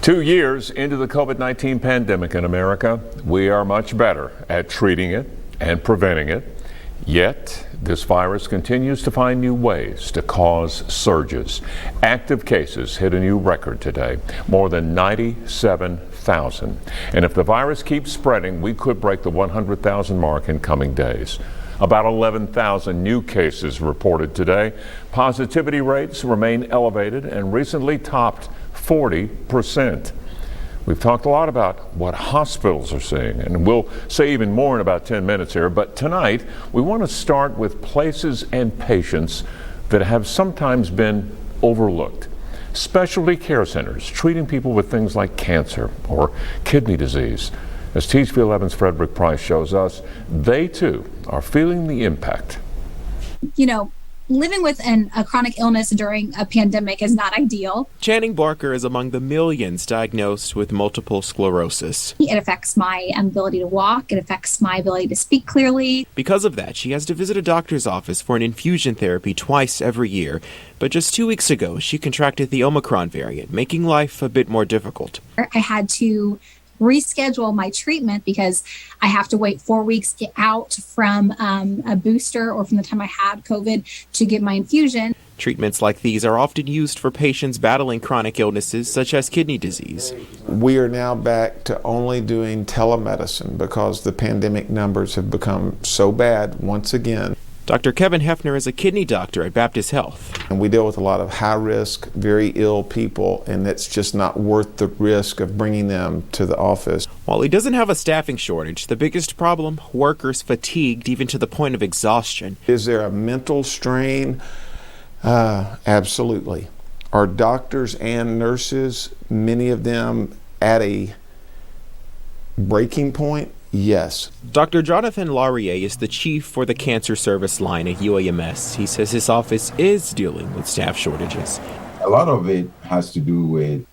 2 years into the COVID-19 pandemic in America, we are much better at treating it and preventing it. Yet, this virus continues to find new ways to cause surges. Active cases hit a new record today, more than 97,000. And if the virus keeps spreading, we could break the 100,000 mark in coming days. About 11,000 new cases reported today. Positivity rates remain elevated and recently topped 40%. We've talked a lot about what hospitals are seeing, and we'll say even more in about 10 minutes here. But tonight, we want to start with places and patients that have sometimes been overlooked. Specialty care centers treating people with things like cancer or kidney disease. As KTHV 11's Frederick Price shows us, they too are feeling the impact. You know, living with a chronic illness during a pandemic is not ideal. Channing Barker is among the millions diagnosed with multiple sclerosis. It affects my ability to walk. It affects my ability to speak clearly. Because of that, she has to visit a doctor's office for an infusion therapy twice every year. But just 2 weeks ago, she contracted the Omicron variant, making life a bit more difficult. I had to reschedule my treatment because I have to wait 4 weeks to get out from a booster or from the time I had COVID to get my infusion. Treatments like these are often used for patients battling chronic illnesses such as kidney disease. We are now back to only doing telemedicine because the pandemic numbers have become so bad once again. Dr. Kevin Heifner is a kidney doctor at Baptist Health. And we deal with a lot of high-risk, very ill people, and it's just not worth the risk of bringing them to the office. While he doesn't have a staffing shortage, the biggest problem, workers fatigued even to the point of exhaustion. Is there a mental strain? Absolutely. Are doctors and nurses, many of them at a breaking point? Yes. Dr. Jonathan Laurier is the chief for the cancer service line at UAMS. He says his office is dealing with staff shortages. A lot of it has to do with,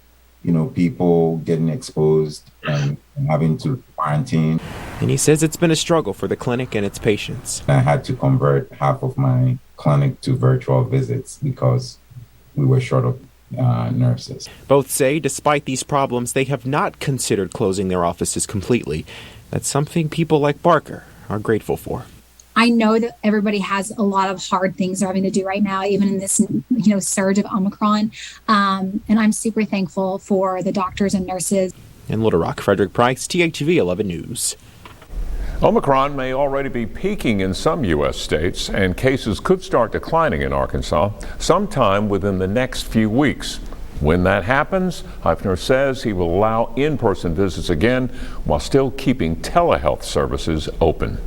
people getting exposed and having to quarantine. And he says it's been a struggle for the clinic and its patients. I had to convert half of my clinic to virtual visits because we were short of nurses. Both say despite these problems, they have not considered closing their offices completely. That's something people like Barker are grateful for. I know that everybody has a lot of hard things they're having to do right now, even in this, surge of Omicron. And I'm super thankful for the doctors and nurses. In Little Rock, Frederick Price, KTHV 11 News. Omicron may already be peaking in some U.S. states, and cases could start declining in Arkansas sometime within the next few weeks. When that happens, Heifner says he will allow in-person visits again while still keeping telehealth services open.